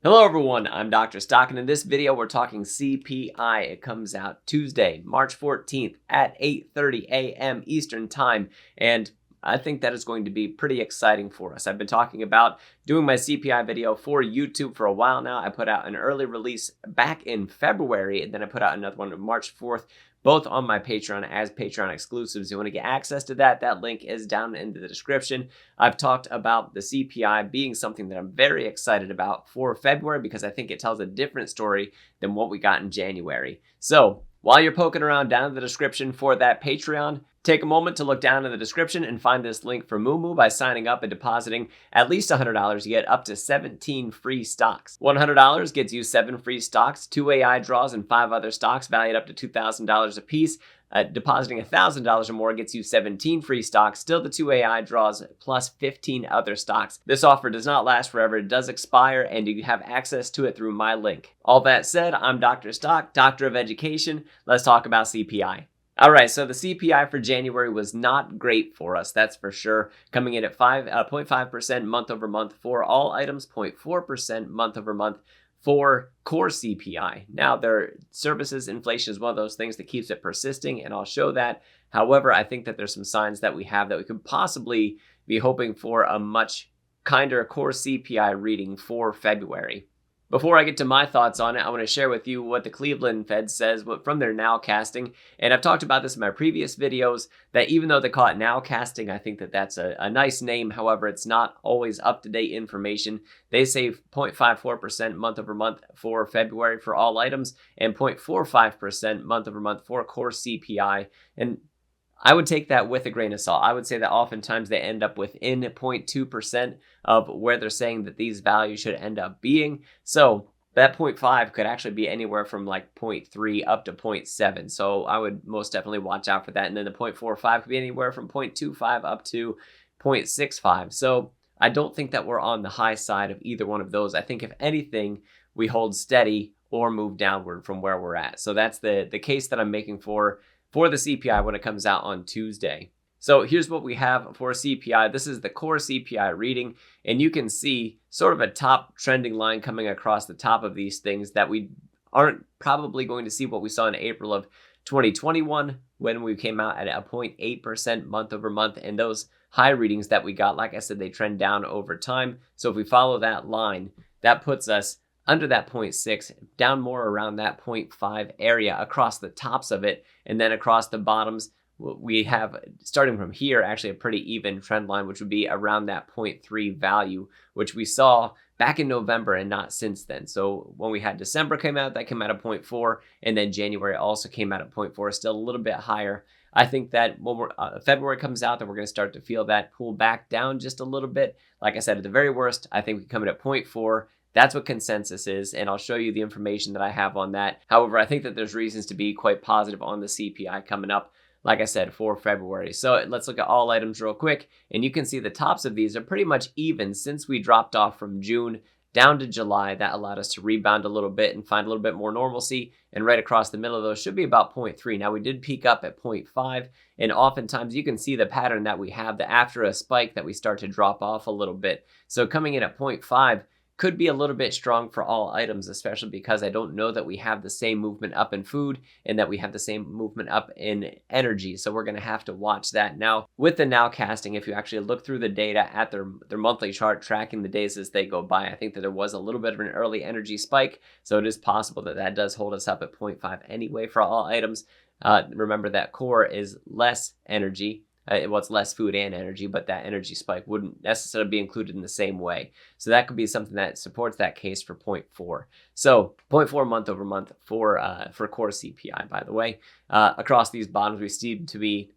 Hello everyone, I'm Dr. Stock, and in this video we're talking CPI. It comes out Tuesday, March 14th at 8:30 a.m. Eastern Time, and I think that is going to be pretty exciting for us. I've been talking about doing my CPI video for YouTube for a while now. I put out an early release back in February, and then I put out another one on March 4th, both on my Patreon as Patreon exclusives. You want to get access to that link is down in the description. I've talked about the CPI being something that I'm very excited about for February because I think it tells a different story than what we got in January. So while you're poking around down in the description for that Patreon, take a moment to look down in the description and find this link for Moomoo. By signing up and depositing at least $100, you get up to 17 free stocks. $100 gets you 7 free stocks, 2 AI draws, and 5 other stocks valued up to $2,000 a piece. Depositing $1,000 or more gets you 17 free stocks, still the 2 AI draws, plus 15 other stocks. This offer does not last forever. It does expire, and you have access to it through my link. All that said, I'm Dr. Stock, Doctor of Education. Let's talk about CPI. All right, so the CPI for January was not great for us, that's for sure. Coming in at 0.5% month over month for all items, 0.4% month over month for core CPI. Now, their services inflation is one of those things that keeps it persisting, and I'll show that. However, I think that there's some signs that we have that we could possibly be hoping for a much kinder core CPI reading for February. Before I get to my thoughts on it, I want to share with you what the Cleveland Fed says from their nowcasting. And I've talked about this in my previous videos, that even though they call it nowcasting, I think that that's a nice name. However, it's not always up-to-date information. They say 0.54% month over month for February for all items and 0.45% month over month for core CPI. And I would take that with a grain of salt. I would say that oftentimes they end up within 0.2% of where they're saying that these values should end up being. So that 0.5 could actually be anywhere from like 0.3 up to 0.7. So I would most definitely watch out for that. And then the 0.45 could be anywhere from 0.25 up to 0.65. So I don't think that we're on the high side of either one of those. I think if anything, we hold steady or move downward from where we're at. So that's the case that I'm making for the CPI when it comes out on Tuesday. So here's what we have for CPI. This is the core CPI reading, and you can see sort of a top trending line coming across the top of these things that we aren't probably going to see what we saw in April of 2021 when we came out at a 0.8% month over month, and those high readings that we got, like I said, they trend down over time. So if we follow that line, that puts us under that 0.6, down more around that 0.5 area across the tops of it. And then across the bottoms, we have, starting from here, actually a pretty even trend line, which would be around that 0.3 value, which we saw back in November and not since then. So when we had December came out, that came out at 0.4, and then January also came out at 0.4, still a little bit higher. I think that when February comes out, that we're going to start to feel that pull back down just a little bit. Like I said, at the very worst, I think we come in at 0.4. That's what consensus is, and I'll show you the information that I have on that. However, I think that there's reasons to be quite positive on the CPI coming up, like I said, for February. So let's look at all items real quick, and you can see the tops of these are pretty much even since we dropped off from June down to July. That allowed us to rebound a little bit and find a little bit more normalcy, and right across the middle of those should be about 0.3. Now, we did peak up at 0.5, and oftentimes you can see the pattern that we have, that after a spike that we start to drop off a little bit. So coming in at 0.5, could be a little bit strong for all items, especially because I don't know that we have the same movement up in food and that we have the same movement up in energy. So we're going to have to watch that. Now, with the nowcasting, if you actually look through the data at their monthly chart, tracking the days as they go by, I think that there was a little bit of an early energy spike. So it is possible that that does hold us up at 0.5 anyway for all items. Remember that core is less energy. It's less food and energy, but that energy spike wouldn't necessarily be included in the same way. So that could be something that supports that case for 0.4. So 0.4 month over month for core CPI, by the way. Across these bottoms, we seem to be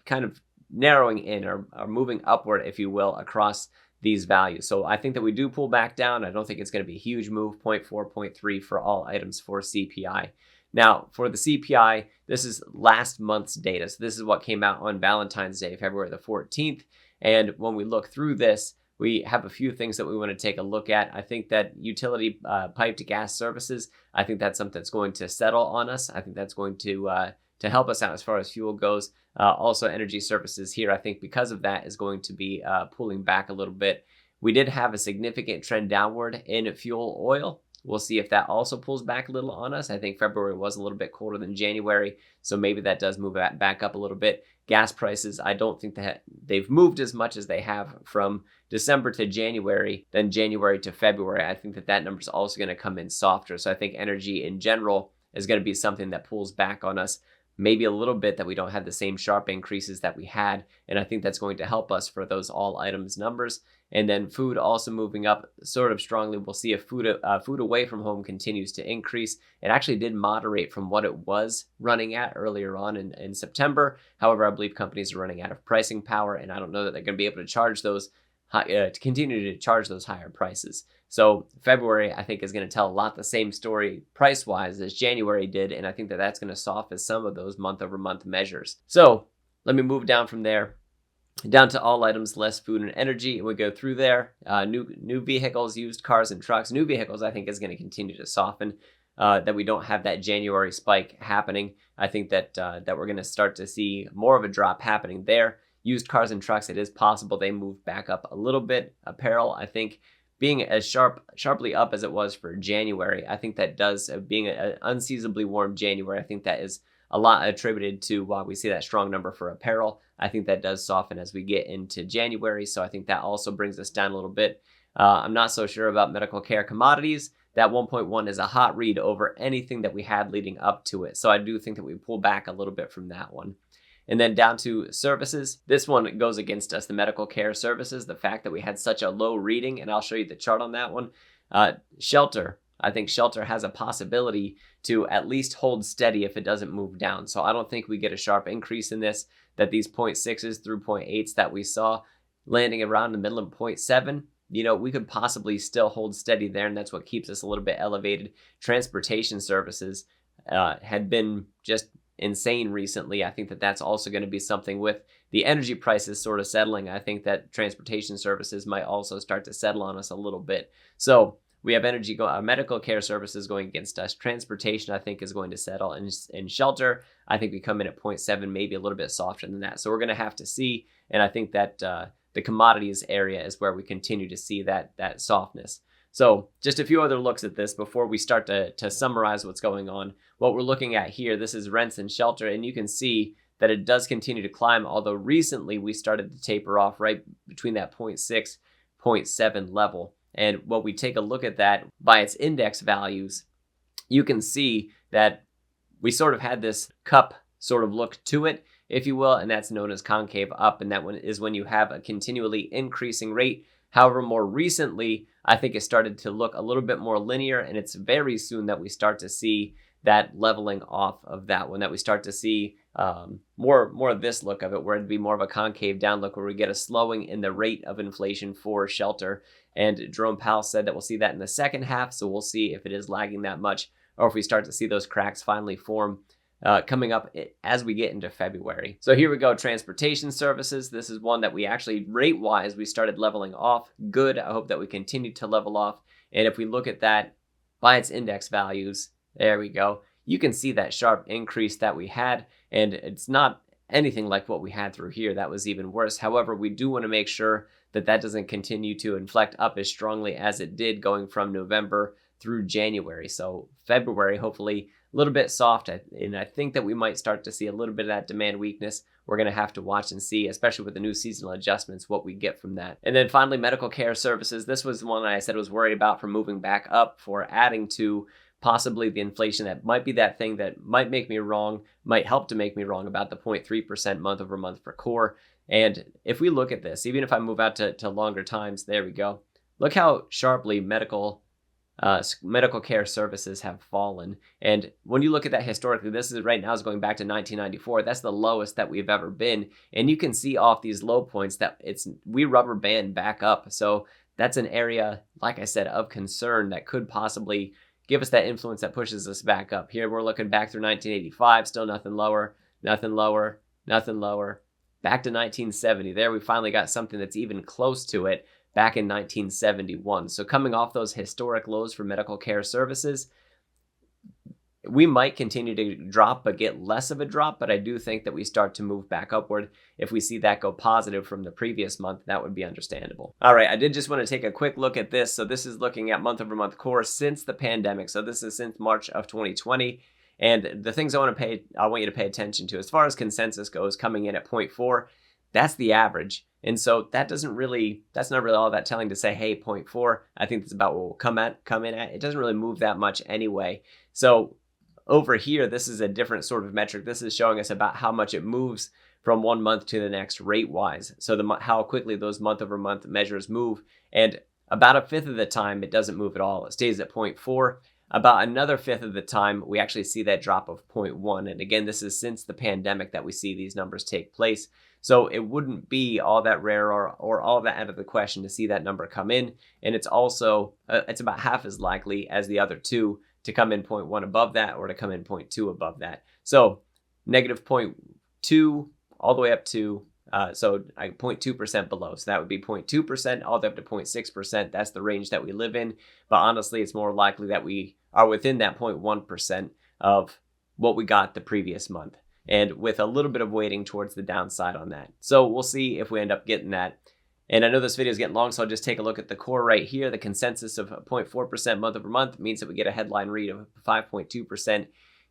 kind of narrowing in or moving upward, if you will, across these values. So I think that we do pull back down. I don't think it's going to be a huge move, 0.4, 0.3 for all items for CPI. Now, for the CPI, this is last month's data. So this is what came out on Valentine's Day, February the 14th. And when we look through this, we have a few things that we want to take a look at. I think that utility pipe to gas services, I think that's something that's going to settle on us. I think that's going to help us out as far as fuel goes. Also, energy services here, I think because of that, is going to be pulling back a little bit. We did have a significant trend downward in fuel oil. We'll see if that also pulls back a little on us. I think February was a little bit colder than January, so maybe that does move back up a little bit. Gas prices, I don't think that they've moved as much as they have from December to January, then January to February. I think that number is also going to come in softer. So I think energy in general is going to be something that pulls back on us maybe a little bit, that we don't have the same sharp increases that we had. And I think that's going to help us for those all items numbers. And then food also moving up sort of strongly. We'll see if food away from home continues to increase. It actually did moderate from what it was running at earlier on in September. However, I believe companies are running out of pricing power, and I don't know that they're going to be able to charge those to continue to charge those higher prices. So February, I think, is going to tell a lot the same story price-wise as January did, and I think that that's going to soften some of those month-over-month measures. So let me move down from there, down to all items, less food and energy, and we go through there. New vehicles, used cars and trucks. New vehicles, I think, is going to continue to soften. That we don't have that January spike happening. I think that we're going to start to see more of a drop happening there. Used cars and trucks, it is possible they move back up a little bit. Apparel, I think, being as sharply up as it was for January, I think that does, being an unseasonably warm January, I think that is a lot attributed to why we see that strong number for apparel. I think that does soften as we get into January, so I think that also brings us down a little bit. I'm not so sure about medical care commodities. That 1.1 is a hot read over anything that we had leading up to it, so I do think that we pull back a little bit from that one. And then down to services. This one goes against us, the medical care services, the fact that we had such a low reading, and I'll show you the chart on that one. Shelter. I think shelter has a possibility to at least hold steady if it doesn't move down. So I don't think we get a sharp increase in this, that these 0.6s through 0.8s that we saw landing around the middle of 0.7, we could possibly still hold steady there, and that's what keeps us a little bit elevated. Transportation services had been just insane recently. I think that that's also going to be something with the energy prices sort of settling. I think that transportation services might also start to settle on us a little bit. So we have medical care services going against us. Transportation, I think, is going to settle. And shelter, I think we come in at 0.7, maybe a little bit softer than that. So we're going to have to see. And I think that the commodities area is where we continue to see that softness. So just a few other looks at this before we start to summarize what's going on. What we're looking at here, this is rents and shelter, and you can see that it does continue to climb, although recently we started to taper off right between that 0.6, 0.7 level. And when we take a look at that by its index values, you can see that we sort of had this cup sort of look to it, if you will, and that's known as concave up, and that one is when you have a continually increasing rate. However, more recently, I think it started to look a little bit more linear, and it's very soon that we start to see that leveling off of that one, that we start to see more of this look of it, where it'd be more of a concave down look, where we get a slowing in the rate of inflation for shelter. And Jerome Powell said that we'll see that in the second half, so we'll see if it is lagging that much, or if we start to see those cracks finally form coming up as we get into February. So here we go, transportation services. This is one that we actually, rate-wise, we started leveling off. Good. I hope that we continue to level off. And if we look at that by its index values, there we go. You can see that sharp increase that we had, and it's not anything like what we had through here. That was even worse. However, we do want to make sure that that doesn't continue to inflect up as strongly as it did going from November through January. So February, hopefully, a little bit soft, and I think that we might start to see a little bit of that demand weakness. We're going to have to watch and see, especially with the new seasonal adjustments, what we get from that. And then finally, medical care services. This was one I said I was worried about for moving back up, for adding to possibly the inflation. That might be that thing that might make me wrong, might help to make me wrong about the 0.3% month over month for core. And if we look at this, even if I move out to longer times, there we go. Look how sharply medical care services have fallen. And when you look at that historically, this is right now is going back to 1994. That's the lowest that we've ever been. And you can see off these low points that we rubber band back up. So that's an area, like I said, of concern that could possibly give us that influence that pushes us back up. Here we're looking back through 1985, still nothing lower, nothing lower, nothing lower. Back to 1970. There we finally got something that's even close to it. Back in 1971. So coming off those historic lows for medical care services, We might continue to drop, but get less of a drop. But I do think that we start to move back upward. If we see that go positive from the previous month, that would be understandable. All right, I did just want to take a quick look at this. So this is looking at month over month core since the pandemic. So this is since March of 2020. And the things I want you to pay attention to, as far as consensus goes, coming in at 0.4, that's the average. And so that's not really all that telling to say, hey, 0.4, I think that's about what we'll come in at. It doesn't really move that much anyway. So over here, this is a different sort of metric. This is showing us about how much it moves from one month to the next rate-wise. So how quickly those month-over-month measures move. And about a fifth of the time, it doesn't move at all. It stays at 0.4. About another fifth of the time, we actually see that drop of 0.1. And again, this is since the pandemic that we see these numbers take place. So it wouldn't be all that rare or all that out of the question to see that number come in. And it's also, it's about half as likely as the other two to come in 0.1 above that or to come in 0.2 above that. So negative 0.2 all the way up to, 0.2% below. So that would be 0.2% all the way up to 0.6%. That's the range that we live in. But honestly, it's more likely that we are within that 0.1% of what we got the previous month, and with a little bit of weighting towards the downside on that. So we'll see if we end up getting that. And I know this video is getting long, so I'll just take a look at the core right here. The consensus of 0.4% month over month means that we get a headline read of 5.2%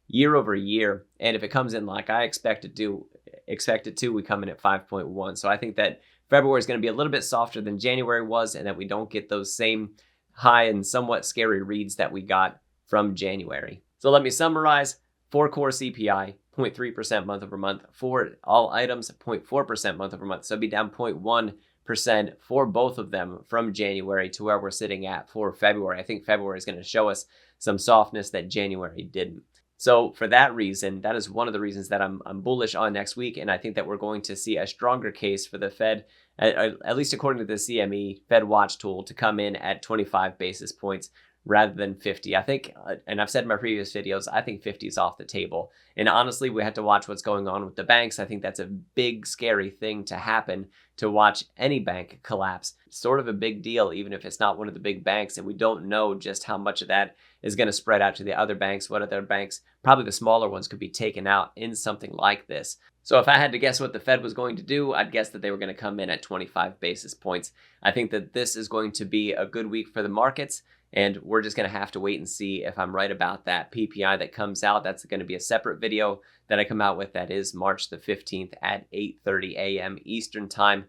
year over year. And if it comes in like I expect it to, we come in at 5.1. So I think that February is going to be a little bit softer than January was, and that we don't get those same high and somewhat scary reads that we got from January. So let me summarize. For core CPI, 0.3% month over month. For all items, 0.4% month over month. So it'd be down 0.1% for both of them from January to where we're sitting at for February. I think February is going to show us some softness that January didn't. So for that reason, that is one of the reasons that I'm bullish on next week. And I think that we're going to see a stronger case for the Fed, at least according to the CME Fed Watch tool, to come in at 25 basis points rather than 50. I think, and I've said in my previous videos, I think 50 is off the table. And honestly, we have to watch what's going on with the banks. I think that's a big, scary thing to happen, to watch any bank collapse. It's sort of a big deal, even if it's not one of the big banks. And we don't know just how much of that is going to spread out to the other banks. What other banks, probably the smaller ones, could be taken out in something like this. So if I had to guess what the Fed was going to do, I'd guess that they were going to come in at 25 basis points. I think that this is going to be a good week for the markets. And we're just going to have to wait and see if I'm right about that PPI that comes out. That's going to be a separate video that I come out with. That is March the 15th at 8:30 a.m. Eastern time.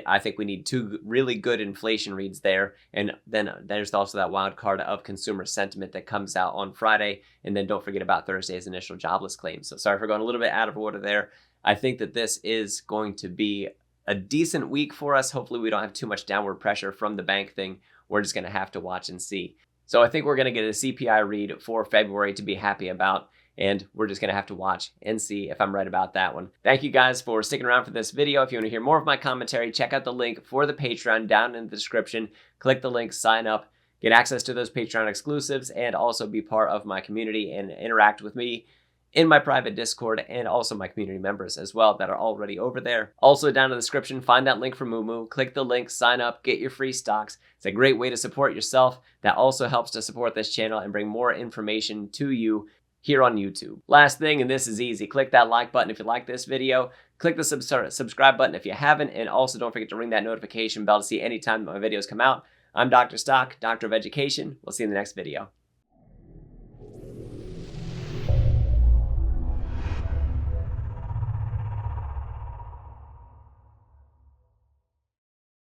I think we need two really good inflation reads there. And then there's also that wild card of consumer sentiment that comes out on Friday. And then don't forget about Thursday's initial jobless claims. So sorry for going a little bit out of order there. I think that this is going to be a decent week for us. Hopefully we don't have too much downward pressure from the bank thing. We're just going to have to watch and see. So I think we're going to get a CPI read for February to be happy about, and we're just going to have to watch and see if I'm right about that one. Thank you guys for sticking around for this video. If you want to hear more of my commentary, check out the link for the Patreon down in the description. Click the link, sign up, get access to those Patreon exclusives, and also be part of my community and interact with me in my private Discord, and also my community members as well that are already over there. Also down in the description, find that link for Moomoo, click the link, sign up, get your free stocks. It's a great way to support yourself. That also helps to support this channel and bring more information to you here on YouTube. Last thing, and this is easy, click that like button if you like this video, click the subscribe button if you haven't, and also don't forget to ring that notification bell to see anytime my videos come out. I'm Dr. Stock, Doctor of Education. We'll see you in the next video.